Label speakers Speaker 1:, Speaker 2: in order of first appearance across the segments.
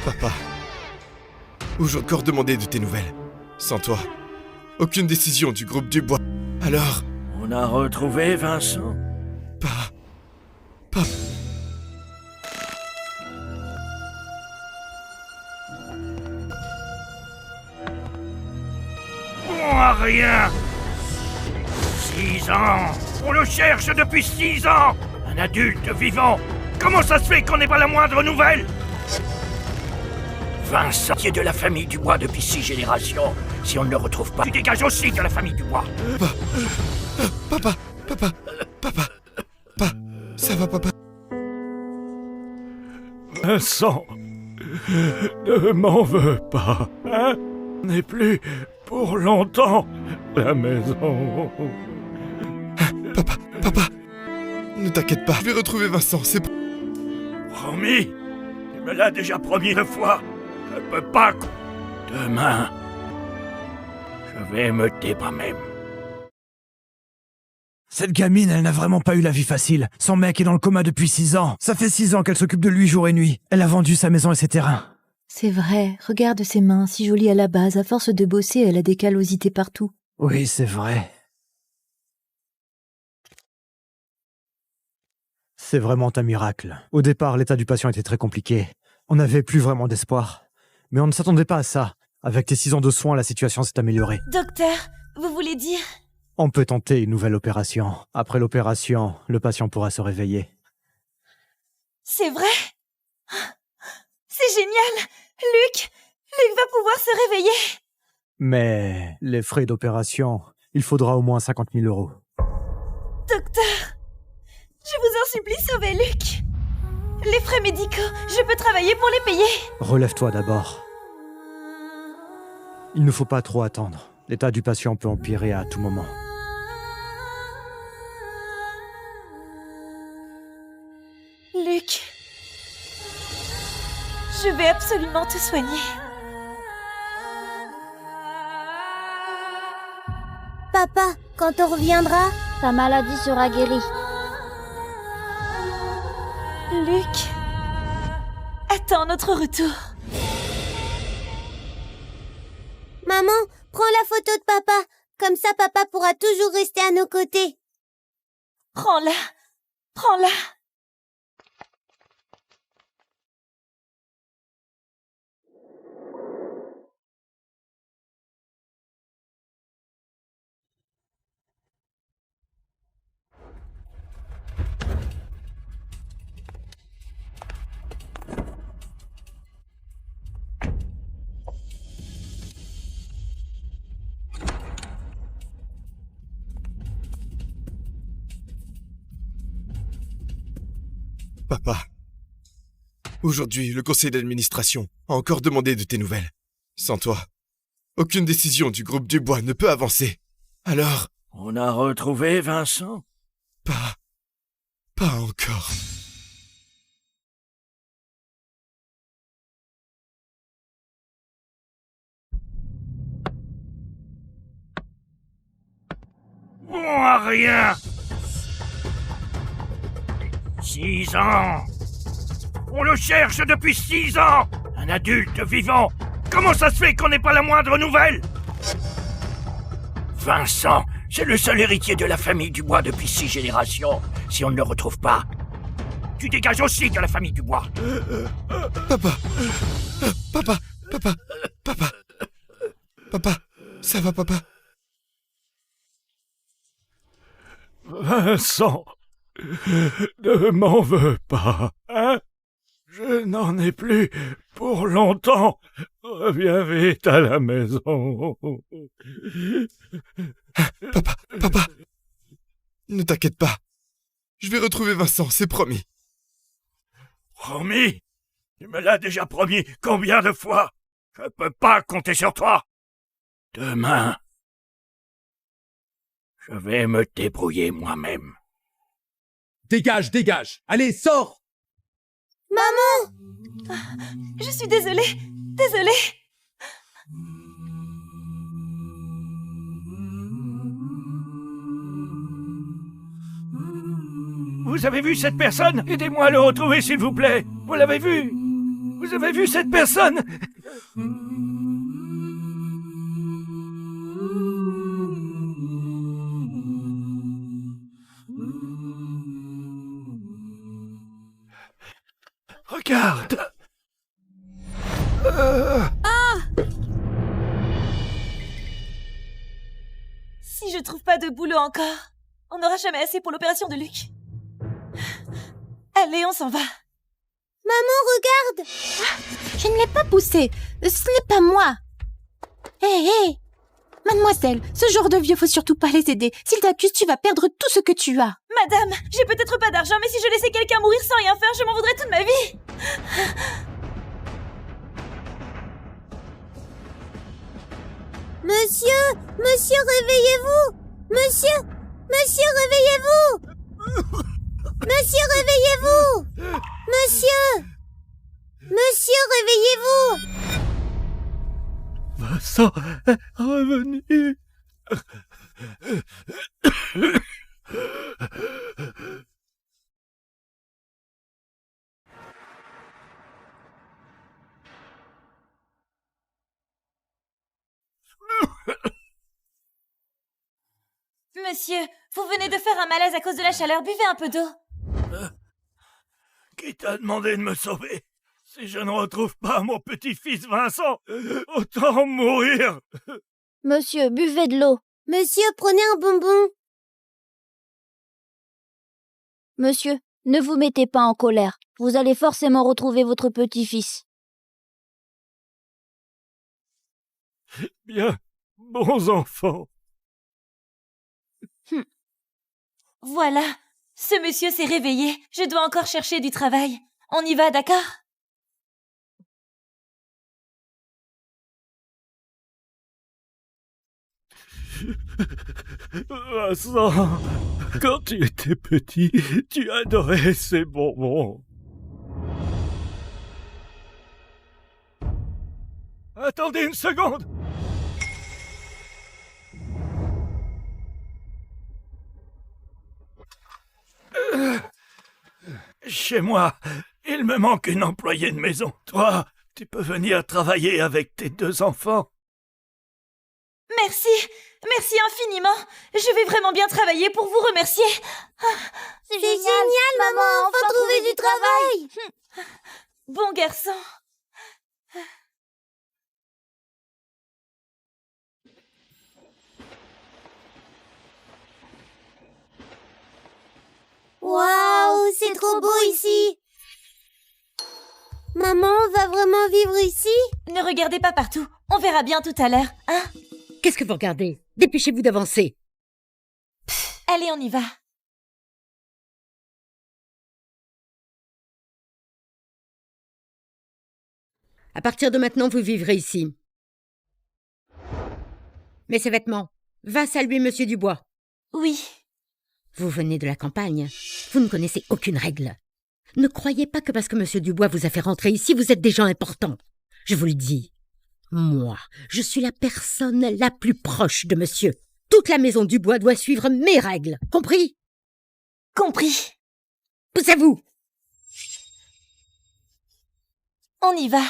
Speaker 1: Papa, où j'ai encore demandé de tes nouvelles. Sans toi, aucune décision du groupe Dubois. Alors,
Speaker 2: On a retrouvé Vincent.
Speaker 1: Pas...
Speaker 2: Rien. 6 ans. On le cherche depuis 6 ans. Un adulte vivant. Comment ça se fait qu'on n'ait pas la moindre nouvelle? Vincent, qui est de la famille Dubois depuis 6 générations. Si on ne le retrouve pas, tu dégages aussi de la famille Dubois.
Speaker 1: Papa, ça va, papa?
Speaker 2: Vincent, ne m'en veux pas, hein? On n'est plus pour longtemps la maison.
Speaker 1: Papa, ne t'inquiète pas, je vais retrouver Vincent, c'est...
Speaker 2: Promis? Tu me l'as déjà promis 2 fois. Je peux pas... Demain, je vais me taire moi-même.
Speaker 3: Cette gamine, elle n'a vraiment pas eu la vie facile. Son mec est dans le coma depuis 6 ans. Ça fait 6 ans qu'elle s'occupe de lui jour et nuit. Elle a vendu sa maison et ses terrains.
Speaker 4: C'est vrai, regarde ses mains, si jolies à la base. À force de bosser, elle a des callosités partout.
Speaker 3: Oui, c'est vrai. C'est vraiment un miracle. Au départ, l'état du patient était très compliqué. On n'avait plus vraiment d'espoir. Mais on ne s'attendait pas à ça. Avec tes 6 ans de soins, la situation s'est améliorée.
Speaker 4: Docteur, vous voulez dire?
Speaker 3: On peut tenter une nouvelle opération. Après l'opération, le patient pourra se réveiller.
Speaker 4: C'est vrai? C'est génial! Luc va pouvoir se réveiller!
Speaker 3: Mais les frais d'opération, il faudra au moins 50 000 €.
Speaker 4: Docteur, je vous en supplie, sauvez Luc! Les frais médicaux, je peux travailler pour les payer!
Speaker 3: Relève-toi d'abord. Il ne faut pas trop attendre. L'état du patient peut empirer à tout moment.
Speaker 4: Luc, je vais absolument te soigner.
Speaker 5: Papa, quand on reviendra, ta maladie sera guérie.
Speaker 4: Luc, attends notre retour.
Speaker 5: Maman, prends la photo de papa. Comme ça, papa pourra toujours rester à nos côtés.
Speaker 4: Prends-la, prends-la.
Speaker 1: Papa, aujourd'hui, le conseil d'administration a encore demandé de tes nouvelles. Sans toi, aucune décision du groupe Dubois ne peut avancer. Alors...
Speaker 2: On a retrouvé Vincent?
Speaker 1: Pas encore.
Speaker 2: Rien. 6 ans. On le cherche depuis 6 ans. Un adulte vivant. Comment ça se fait qu'on n'ait pas la moindre nouvelle? Vincent, c'est le seul héritier de la famille Dubois depuis 6 générations. Si on ne le retrouve pas, tu dégages aussi de la famille Dubois.
Speaker 1: Papa, ça va, papa?
Speaker 2: Vincent, ne m'en veux pas, hein? Je n'en ai plus pour longtemps. Reviens vite à la maison.
Speaker 1: Papa, ne t'inquiète pas. Je vais retrouver Vincent, c'est promis.
Speaker 2: Promis? Tu me l'as déjà promis combien de fois? Je peux pas compter sur toi. Demain, je vais me débrouiller moi-même.
Speaker 6: Dégage! Allez, sors!
Speaker 5: Maman!
Speaker 4: Je suis désolée.
Speaker 2: Vous avez vu cette personne? Aidez-moi à le retrouver, s'il vous plaît. Vous l'avez vu? Vous avez vu cette personne? Regarde.
Speaker 4: Si je trouve pas de boulot encore, on n'aura jamais assez pour l'opération de Luc. Allez, on s'en va.
Speaker 5: Maman, regarde!
Speaker 7: Je ne l'ai pas poussé. Ce n'est pas moi. Hé. Mademoiselle, ce genre de vieux, faut surtout pas les aider. S'ils t'accusent, tu vas perdre tout ce que tu as.
Speaker 4: Madame, j'ai peut-être pas d'argent, mais si je laissais quelqu'un mourir sans rien faire, je m'en voudrais toute ma vie.
Speaker 5: Monsieur, réveillez-vous! Monsieur, réveillez-vous! Monsieur, réveillez-vous! Monsieur, réveillez-vous!
Speaker 2: Vincent est revenu.
Speaker 4: Monsieur, vous venez de faire un malaise à cause de la chaleur, buvez un peu d'eau.
Speaker 2: Qui t'a demandé de me sauver? Si je ne retrouve pas mon petit-fils Vincent, autant mourir.
Speaker 7: Monsieur, buvez de l'eau.
Speaker 5: Monsieur, prenez un bonbon.
Speaker 7: Monsieur, ne vous mettez pas en colère. Vous allez forcément retrouver votre petit-fils.
Speaker 2: Bien, bons enfants.
Speaker 4: Voilà, ce monsieur s'est réveillé. Je dois encore chercher du travail. On y va, d'accord?
Speaker 2: Vincent, quand tu étais petit, tu adorais ces bonbons. Attendez une seconde. Chez moi, il me manque une employée de maison. Toi, tu peux venir travailler avec tes 2 enfants.
Speaker 4: Merci, merci infiniment. Je vais vraiment bien travailler pour vous remercier.
Speaker 5: C'est génial, maman, enfin trouver du travail!
Speaker 4: Bon garçon.
Speaker 5: Waouh, c'est trop beau ici! Maman, on va vraiment vivre ici?
Speaker 4: Ne regardez pas partout. On verra bien tout à l'heure, hein?
Speaker 8: Qu'est-ce que vous regardez? Dépêchez-vous d'avancer.
Speaker 4: Allez, on y va.
Speaker 8: À partir de maintenant, vous vivrez ici. Mais ces vêtements, va saluer Monsieur Dubois.
Speaker 4: Oui.
Speaker 8: Vous venez de la campagne. Vous ne connaissez aucune règle. Ne croyez pas que parce que Monsieur Dubois vous a fait rentrer ici, vous êtes des gens importants. Je vous le dis. Moi, je suis la personne la plus proche de Monsieur. Toute la maison Dubois doit suivre mes règles. Compris?
Speaker 4: Compris.
Speaker 8: Poussez-vous!
Speaker 4: On y va.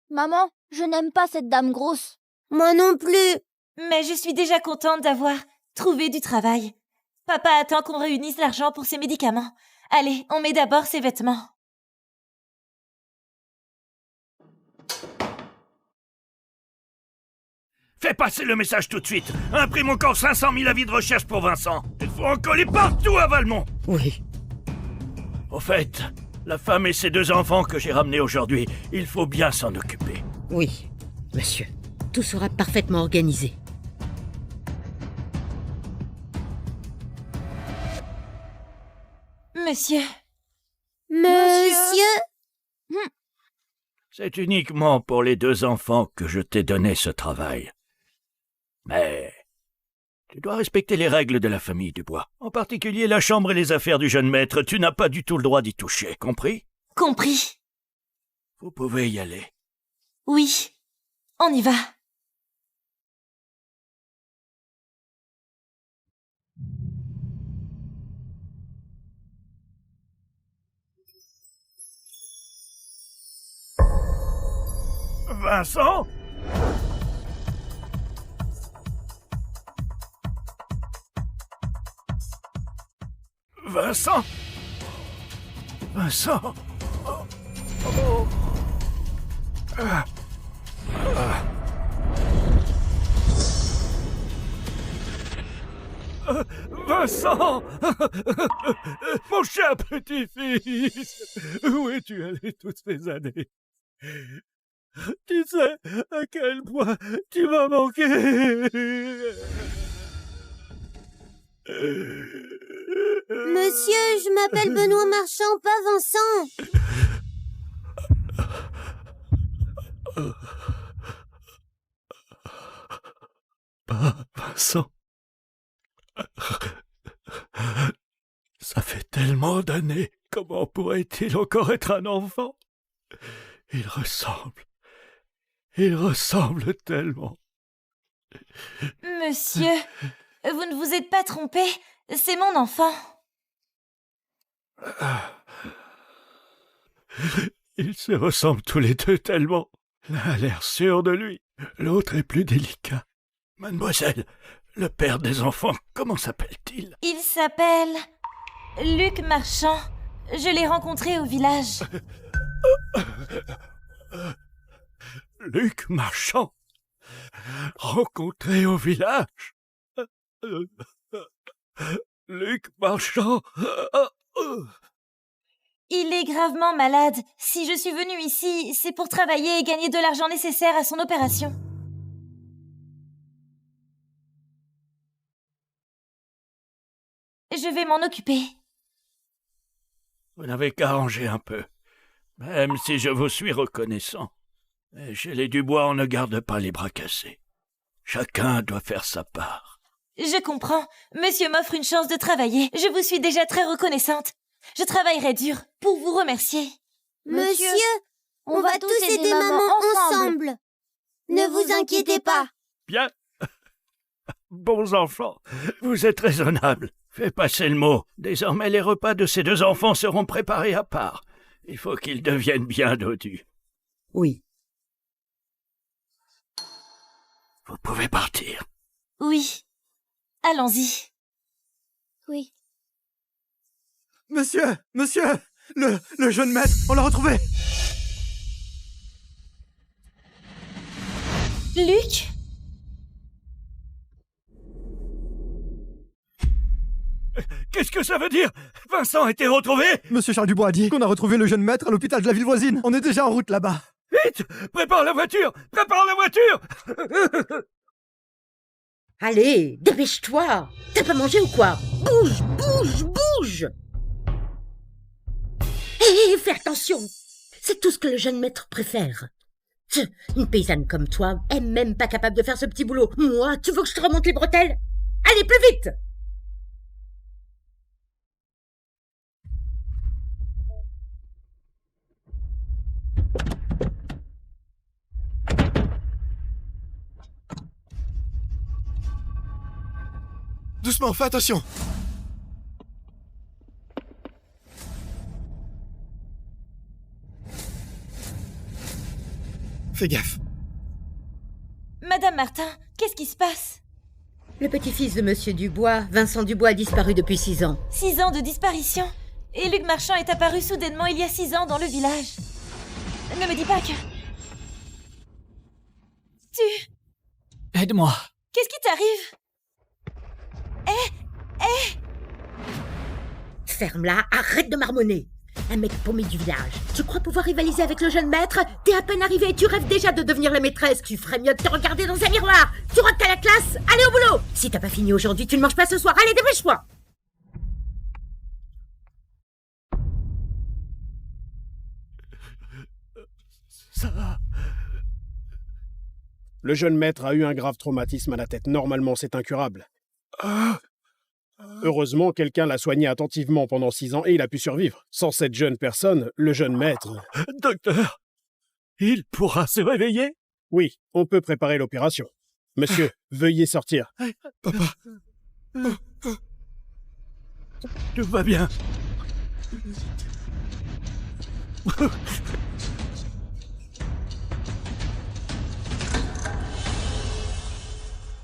Speaker 7: Maman, je n'aime pas cette dame grosse.
Speaker 5: Moi non plus.
Speaker 4: Mais je suis déjà contente d'avoir trouvé du travail. Papa attend qu'on réunisse l'argent pour ses médicaments. Allez, on met d'abord ses vêtements.
Speaker 2: Fais passer le message tout de suite. Imprime encore 500 000 avis de recherche pour Vincent. Il faut en coller partout à Valmont.
Speaker 8: Oui.
Speaker 2: Au fait, la femme et ses 2 enfants que j'ai ramenés aujourd'hui, il faut bien s'en occuper.
Speaker 8: Oui, monsieur. Tout sera parfaitement organisé.
Speaker 4: Monsieur.
Speaker 5: Monsieur?
Speaker 2: C'est uniquement pour les 2 enfants que je t'ai donné ce travail. Mais tu dois respecter les règles de la famille Dubois. En particulier la chambre et les affaires du jeune maître. Tu n'as pas du tout le droit d'y toucher, compris?
Speaker 4: Compris.
Speaker 2: Vous pouvez y aller.
Speaker 4: Oui. On y va.
Speaker 2: Vincent? Vincent? Vincent? Vincent! Mon cher petit-fils! Où es-tu allé toutes ces années? Tu sais à quel point tu m'as manqué!
Speaker 5: Monsieur, je m'appelle Benoît Marchand, pas Vincent.
Speaker 2: Pas Vincent. Ça fait tellement d'années. Comment pourrait-il encore être un enfant? Il ressemble tellement.
Speaker 4: Monsieur, vous ne vous êtes pas trompé, c'est mon enfant.
Speaker 2: Ils se ressemblent tous les deux tellement. L'un a l'air sûr de lui, l'autre est plus délicat. Mademoiselle, le père des enfants, comment s'appelle-t-il?
Speaker 4: Il s'appelle Luc Marchand. Je l'ai rencontré au village.
Speaker 2: Luc Marchand? Rencontré au village? Luc Marchand?
Speaker 4: Il est gravement malade. Si je suis venue ici, c'est pour travailler et gagner de l'argent nécessaire à son opération. Je vais m'en occuper.
Speaker 2: Vous n'avez qu'à arranger un peu, même si je vous suis reconnaissant. Mais chez les Dubois, on ne garde pas les bras cassés. Chacun doit faire sa part.
Speaker 4: Je comprends. Monsieur m'offre une chance de travailler. Je vous suis déjà très reconnaissante. Je travaillerai dur pour vous remercier.
Speaker 5: Monsieur, on va tous aider maman ensemble. Ne vous inquiétez pas.
Speaker 2: Bien. Bons enfants, vous êtes raisonnables. Fais passer le mot. Désormais, les repas de ces deux enfants seront préparés à part. Il faut qu'ils deviennent bien dodus.
Speaker 8: Oui.
Speaker 2: Vous pouvez partir.
Speaker 4: Oui. Allons-y.
Speaker 5: Oui.
Speaker 3: Monsieur, le jeune maître, on l'a retrouvé.
Speaker 4: Luc?
Speaker 2: Qu'est-ce que ça veut dire? Vincent a été retrouvé?
Speaker 3: Monsieur Charles Dubois a dit qu'on a retrouvé le jeune maître à l'hôpital de la ville voisine. On est déjà en route là-bas.
Speaker 2: Vite! Prépare la voiture! Prépare la voiture!
Speaker 8: Allez, dépêche-toi. T'as pas mangé ou quoi? Bouge. Hé, fais attention. C'est tout ce que le jeune maître préfère. Une paysanne comme toi est même pas capable de faire ce petit boulot. Moi, tu veux que je te remonte les bretelles? Allez, plus vite!
Speaker 1: Doucement, fais attention. Fais gaffe.
Speaker 4: Madame Martin, qu'est-ce qui se passe?
Speaker 8: Le petit-fils de Monsieur Dubois, Vincent Dubois, a disparu depuis 6 ans.
Speaker 4: 6 ans de disparition. Et Luc Marchand est apparu soudainement il y a 6 ans dans le village. Ne me dis pas que...
Speaker 3: Aide-moi.
Speaker 4: Qu'est-ce qui t'arrive?
Speaker 8: Ferme-la, arrête de marmonner. Un mec paumé du village. Tu crois pouvoir rivaliser avec le jeune maître? T'es à peine arrivé et tu rêves déjà de devenir la maîtresse. Tu ferais mieux de te regarder dans un miroir. Tu rates à la classe, allez au boulot. Si t'as pas fini aujourd'hui, tu ne manges pas ce soir. Allez, dépêche-toi.
Speaker 2: Ça...
Speaker 6: Le jeune maître a eu un grave traumatisme à la tête. Normalement, c'est incurable. Heureusement, quelqu'un l'a soigné attentivement pendant 6 ans et il a pu survivre. Sans cette jeune personne, le jeune maître...
Speaker 2: Docteur, il pourra se réveiller?
Speaker 6: Oui, on peut préparer l'opération. Monsieur, veuillez sortir.
Speaker 1: Papa.
Speaker 2: Tout va bien.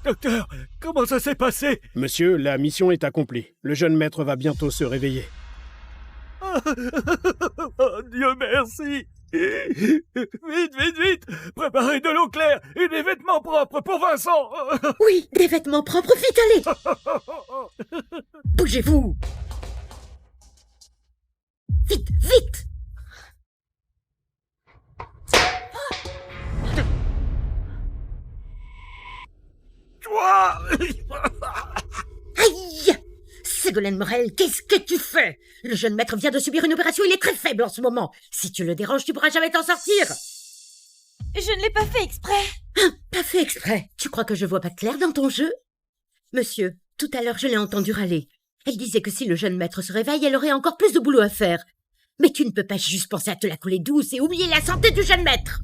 Speaker 2: Docteur, comment ça s'est passé?
Speaker 6: Monsieur, la mission est accomplie. Le jeune maître va bientôt se réveiller.
Speaker 2: Oh, Dieu merci. Vite, préparez de l'eau claire et des vêtements propres pour Vincent.
Speaker 8: Oui, des vêtements propres, vite, allez. Bougez-vous. Vite.
Speaker 2: Toi.
Speaker 8: Aïe! Ségolène Morel, qu'est-ce que tu fais? Le jeune maître vient de subir une opération, il est très faible en ce moment. Si tu le déranges, tu pourras jamais t'en sortir.
Speaker 4: Je ne l'ai pas fait exprès.
Speaker 8: Pas fait exprès. Tu crois que je vois pas clair dans ton jeu? Monsieur, tout à l'heure je l'ai entendu râler. Elle disait que si le jeune maître se réveille, elle aurait encore plus de boulot à faire. Mais tu ne peux pas juste penser à te la couler douce et oublier la santé du jeune maître.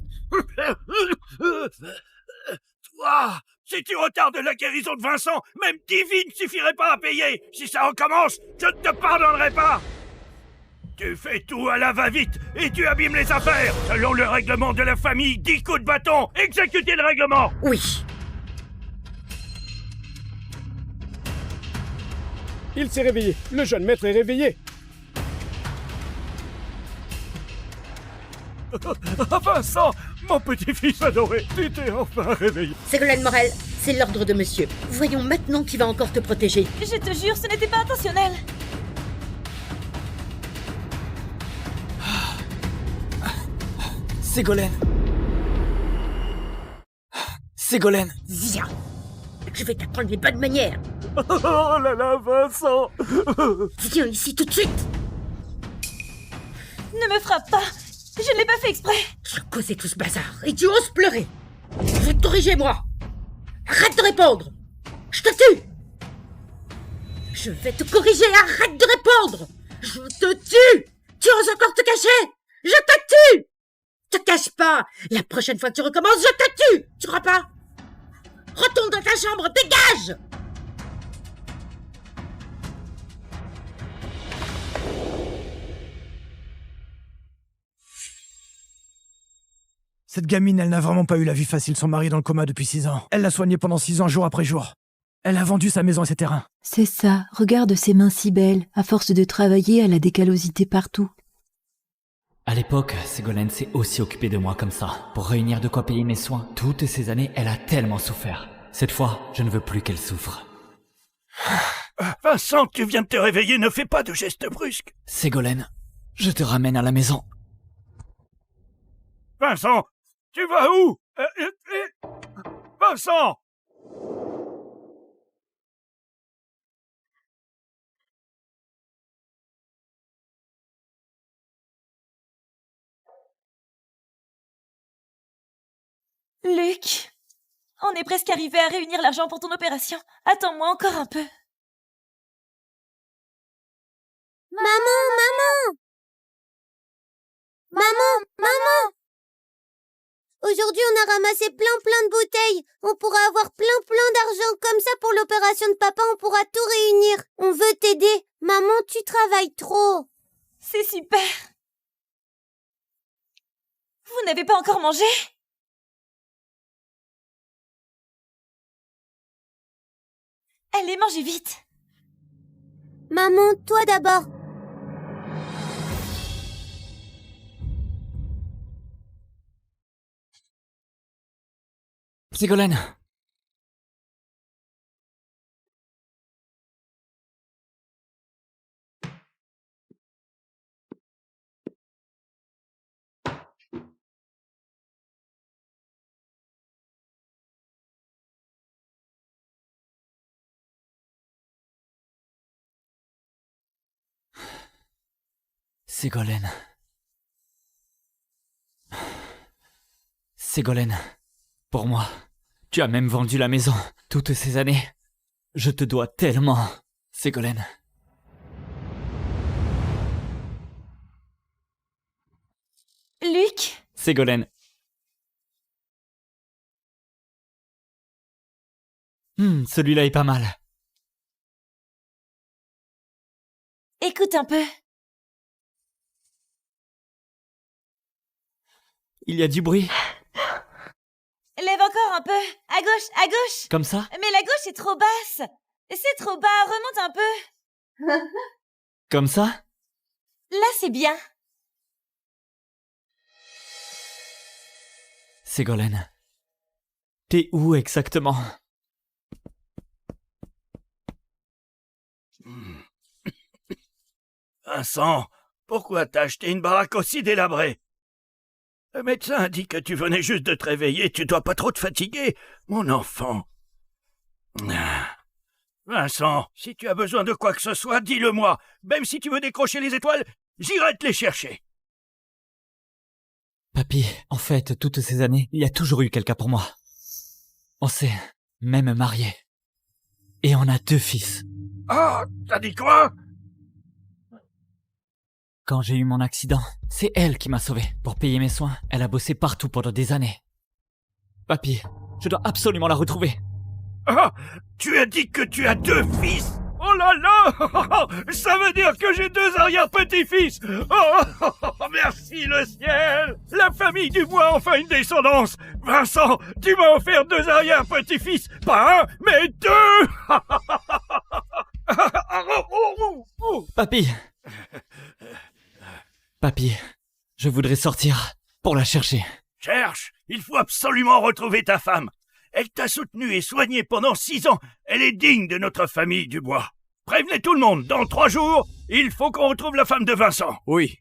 Speaker 2: Toi, si tu retardes la guérison de Vincent, même 10 vies ne suffiraient pas à payer. Si ça recommence, je ne te pardonnerai pas. Tu fais tout à la va-vite et tu abîmes les affaires. Selon le règlement de la famille, 10 coups de bâton. Exécutez le règlement.
Speaker 8: Oui.
Speaker 6: Il s'est réveillé. Le jeune maître est réveillé.
Speaker 2: Vincent, mon petit-fils adoré, tu t'es enfin réveillé.
Speaker 8: Ségolène Morel, c'est l'ordre de monsieur. Voyons maintenant qui va encore te protéger.
Speaker 4: Je te jure, ce n'était pas intentionnel.
Speaker 9: Ségolène.
Speaker 8: Viens. Je vais t'apprendre les bonnes manières.
Speaker 2: Oh là là, Vincent.
Speaker 8: Viens ici tout de suite.
Speaker 4: Ne me frappe pas. Je ne l'ai pas fait exprès.
Speaker 8: Tu as causé tout ce bazar et tu oses pleurer. Je vais te corriger, moi. Arrête de répondre. Je te tue. Je vais te corriger, arrête de répondre. Je te tue. Tu oses encore te cacher. Je te tue. Te cache pas. La prochaine fois que tu recommences, je te tue. Tu crois pas? Retourne dans ta chambre, dégage.
Speaker 3: Cette gamine, elle n'a vraiment pas eu la vie facile. Son mari est dans le coma depuis 6 ans. Elle l'a soigné pendant 6 ans, jour après jour. Elle a vendu sa maison et ses terrains.
Speaker 10: C'est ça, regarde ses mains si belles. À force de travailler, elle a des callosités partout.
Speaker 9: À l'époque, Ségolène s'est aussi occupée de moi comme ça, pour réunir de quoi payer mes soins. Toutes ces années, elle a tellement souffert. Cette fois, je ne veux plus qu'elle souffre.
Speaker 2: Vincent, tu viens de te réveiller, ne fais pas de gestes brusques.
Speaker 9: Ségolène, je te ramène à la maison.
Speaker 2: Vincent, tu vas où? Vincent!
Speaker 4: Luc, on est presque arrivé à réunir l'argent pour ton opération. Attends-moi encore un peu.
Speaker 5: Maman! Aujourd'hui, on a ramassé plein de bouteilles. On pourra avoir plein d'argent. Comme ça, pour l'opération de papa, on pourra tout réunir. On veut t'aider. Maman, tu travailles trop.
Speaker 4: C'est super. Vous n'avez pas encore mangé? Allez, mangez vite.
Speaker 5: Maman, toi d'abord.
Speaker 9: Ségolène! Ségolène. Ségolène, pour moi, tu as même vendu la maison toutes ces années. Je te dois tellement, Ségolène.
Speaker 4: Luc,
Speaker 9: Ségolène. Celui-là est pas mal.
Speaker 4: écoute un peu.
Speaker 9: Il y a du bruit.
Speaker 4: Lève encore un peu. À gauche, à gauche.
Speaker 9: Comme ça?
Speaker 4: Mais la gauche est trop basse. C'est trop bas, remonte un peu.
Speaker 9: Comme ça?
Speaker 4: Là, c'est bien.
Speaker 9: Ségolène. T'es où exactement?
Speaker 2: Vincent, pourquoi t'as acheté une baraque aussi délabrée? Le médecin a dit que tu venais juste de te réveiller, tu dois pas trop te fatiguer, mon enfant. Vincent, si tu as besoin de quoi que ce soit, dis-le-moi. Même si tu veux décrocher les étoiles, j'irai te les chercher.
Speaker 9: Papy, en fait, toutes ces années, il y a toujours eu quelqu'un pour moi. On s'est même mariés. Et on a 2 fils.
Speaker 2: Oh, t'as dit quoi?
Speaker 9: Quand j'ai eu mon accident, c'est elle qui m'a sauvé. Pour payer mes soins, elle a bossé partout pendant des années. Papy, je dois absolument la retrouver.
Speaker 2: Ah, tu as dit que tu as 2 fils? Oh là là! Ça veut dire que j'ai 2 arrière-petits-fils! Oh, merci le ciel! La famille Dubois a enfin une descendance! Vincent, tu m'as offert 2 arrière-petits-fils! Pas un, mais 2!
Speaker 9: Papy! Papy, je voudrais sortir pour la chercher.
Speaker 2: Cherche! Il faut absolument retrouver ta femme! Elle t'a soutenu et soigné pendant 6 ans. Elle est digne de notre famille Dubois. Prévenez tout le monde, dans 3 jours, il faut qu'on retrouve la femme de Vincent.
Speaker 1: Oui.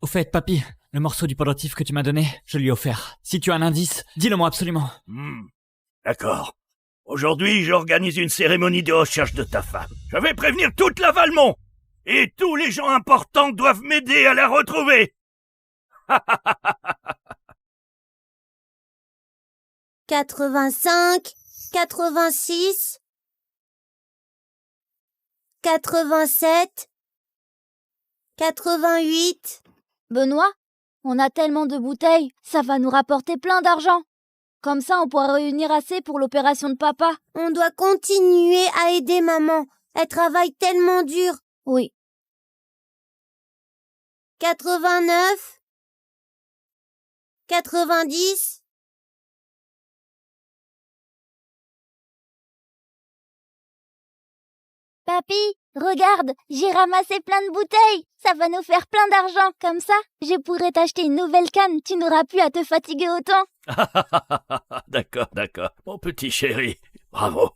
Speaker 9: Au fait, papy, le morceau du pendentif que tu m'as donné, je lui ai offert. Si tu as un indice, dis-le-moi absolument.
Speaker 2: D'accord. Aujourd'hui, j'organise une cérémonie de recherche de ta femme. Je vais prévenir toute la Valmont. Et tous les gens importants doivent m'aider à la retrouver.
Speaker 5: 85, 86, 87, 88.
Speaker 11: Benoît, on a tellement de bouteilles, ça va nous rapporter plein d'argent. Comme ça, on pourra réunir assez pour l'opération de papa.
Speaker 5: On doit continuer à aider maman. Elle travaille tellement dur.
Speaker 11: Oui.
Speaker 5: 89, 90.
Speaker 11: Papy, regarde, j'ai ramassé plein de bouteilles. Ça va nous faire plein d'argent. Comme ça, je pourrai t'acheter une nouvelle canne. Tu n'auras plus à te fatiguer autant.
Speaker 2: D'accord, d'accord. Mon petit chéri, bravo.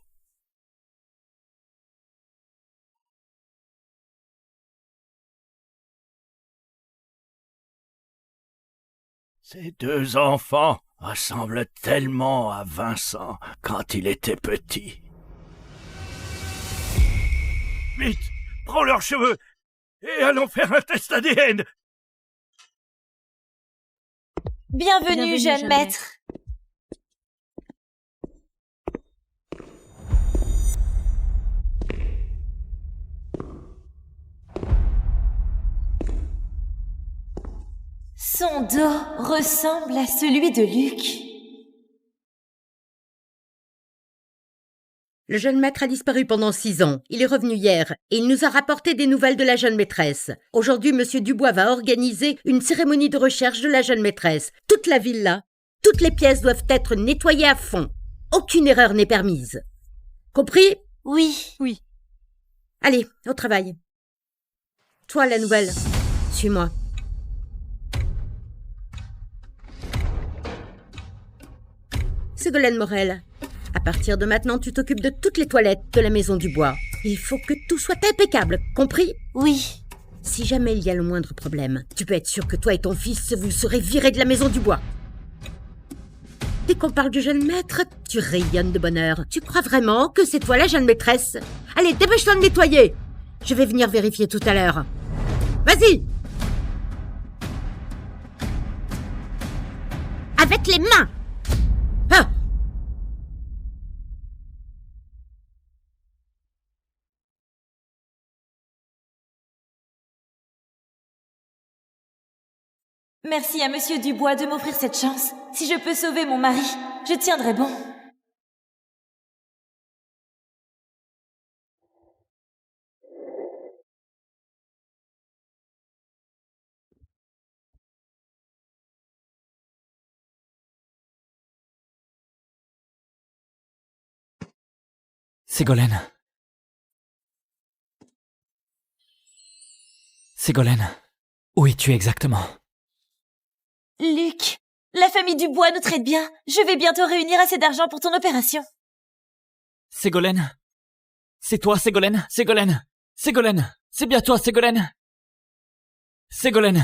Speaker 2: Ces 2 enfants ressemblent tellement à Vincent quand il était petit. Vite, prends leurs cheveux et allons faire un test ADN.
Speaker 4: Bienvenue, jeune maître. Son dos ressemble à celui de Luc.
Speaker 8: Le jeune maître a disparu pendant 6 ans. Il est revenu hier et il nous a rapporté des nouvelles de la jeune maîtresse. Aujourd'hui, monsieur Dubois va organiser une cérémonie de recherche de la jeune maîtresse. Toute la villa, toutes les pièces doivent être nettoyées à fond. Aucune erreur n'est permise. Compris?
Speaker 4: Oui.
Speaker 7: Oui.
Speaker 8: Allez, au travail. Toi, la nouvelle, suis-moi. Ségolène Morel, à partir de maintenant, tu t'occupes de toutes les toilettes de la maison Dubois. Il faut que tout soit impeccable, compris?
Speaker 4: Oui.
Speaker 8: Si jamais il y a le moindre problème, tu peux être sûr que toi et ton fils, vous serez virés de la maison Dubois. Dès qu'on parle du jeune maître, tu rayonnes de bonheur. Tu crois vraiment que c'est toi la jeune maîtresse? Allez, dépêche-toi de nettoyer. Je vais venir vérifier tout à l'heure. Vas-y! Avec les mains! Ah!
Speaker 4: Merci à Monsieur Dubois de m'offrir cette chance. Si je peux sauver mon mari, je tiendrai bon.
Speaker 9: Ségolène. Ségolène, où es-tu exactement?
Speaker 4: Luc, la famille Dubois nous traite bien. Je vais bientôt réunir assez d'argent pour ton opération.
Speaker 9: Ségolène? C'est toi, Ségolène? Ségolène? Ségolène? C'est bien toi, Ségolène? Ségolène?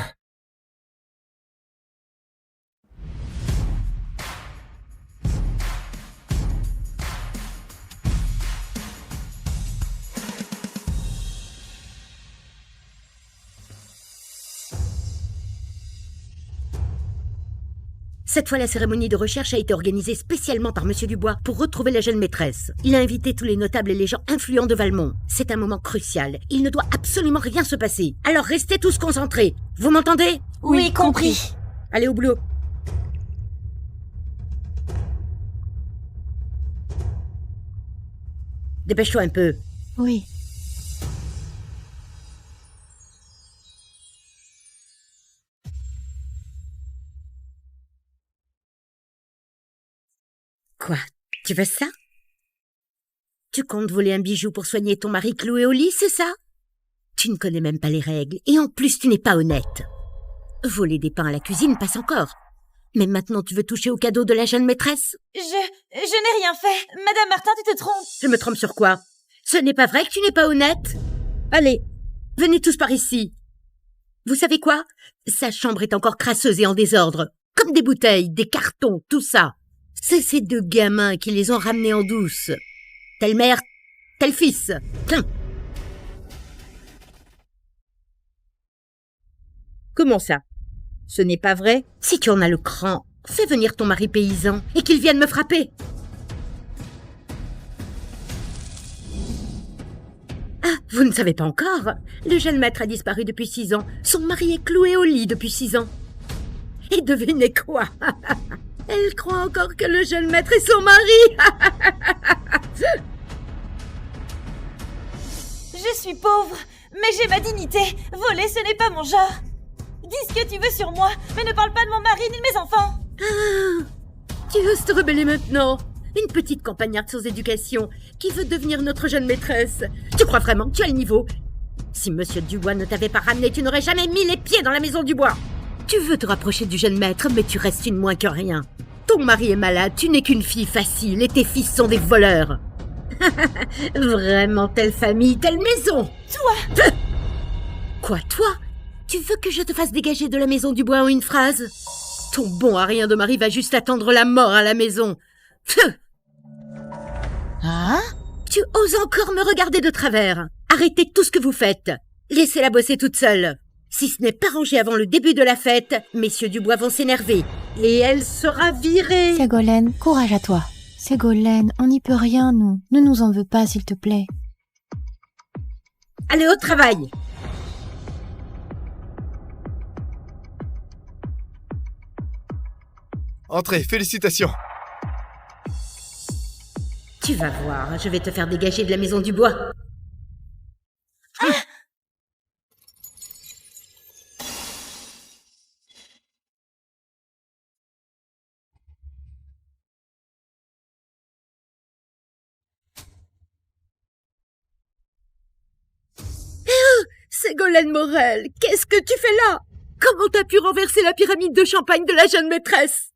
Speaker 8: Cette fois, la cérémonie de recherche a été organisée spécialement par Monsieur Dubois pour retrouver la jeune maîtresse. Il a invité tous les notables et les gens influents de Valmont. C'est un moment crucial. Il ne doit absolument rien se passer. Alors restez tous concentrés. Vous m'entendez?
Speaker 4: Oui, compris.
Speaker 8: Allez au boulot. Dépêche-toi un peu.
Speaker 10: Oui.
Speaker 8: Quoi? Tu veux ça? Tu comptes voler un bijou pour soigner ton mari cloué au lit, c'est ça? Tu ne connais même pas les règles, et en plus tu n'es pas honnête. Voler des pains à la cuisine passe encore. Mais maintenant tu veux toucher au cadeau de la jeune maîtresse?
Speaker 4: Je n'ai rien fait. Madame Martin, tu te trompes.
Speaker 8: Je me trompe sur quoi? Ce n'est pas vrai que tu n'es pas honnête? Allez, venez tous par ici. Vous savez quoi? Sa chambre est encore crasseuse et en désordre. Comme des bouteilles, des cartons, tout ça. C'est ces deux gamins qui les ont ramenés en douce. Telle mère, tel fils. Tiens. Comment ça? Ce n'est pas vrai? Si tu en as le cran, fais venir ton mari paysan et qu'il vienne me frapper. Ah, vous ne savez pas encore? Le jeune maître a disparu depuis 6 ans. Son mari est cloué au lit depuis 6 ans. Et devinez quoi? Elle croit encore que le jeune maître est son mari.
Speaker 4: Je suis pauvre, mais j'ai ma dignité. Voler, ce n'est pas mon genre. Dis ce que tu veux sur moi, mais ne parle pas de mon mari ni de mes enfants.
Speaker 8: Ah, tu oses te rebeller maintenant? Une petite campagnarde sans éducation qui veut devenir notre jeune maîtresse. Tu crois vraiment que tu as le niveau? Si Monsieur Dubois ne t'avait pas ramené, tu n'aurais jamais mis les pieds dans la maison Dubois. Tu veux te rapprocher du jeune maître, mais tu restes une moins que rien. Ton mari est malade, tu n'es qu'une fille facile et tes fils sont des voleurs. Vraiment, telle famille, telle maison.
Speaker 4: Toi!
Speaker 8: Quoi, toi? Tu veux que je te fasse dégager de la maison Dubois en une phrase? Ton bon à rien de mari va juste attendre la mort à la maison.
Speaker 7: Hein?
Speaker 8: Tu oses encore me regarder de travers? Arrêtez tout ce que vous faites. Laissez-la bosser toute seule. Si ce n'est pas rangé avant le début de la fête, messieurs Dubois vont s'énerver. Et elle sera virée.
Speaker 10: Ségolène, courage à toi. Ségolène, on n'y peut rien, nous. Ne nous en veux pas, s'il te plaît.
Speaker 8: Allez, au travail.
Speaker 1: Entrez, félicitations.
Speaker 8: Tu vas voir, je vais te faire dégager de la maison Dubois. Ségolène Morel, qu'est-ce que tu fais là? Comment t'as pu renverser la pyramide de champagne de la jeune maîtresse?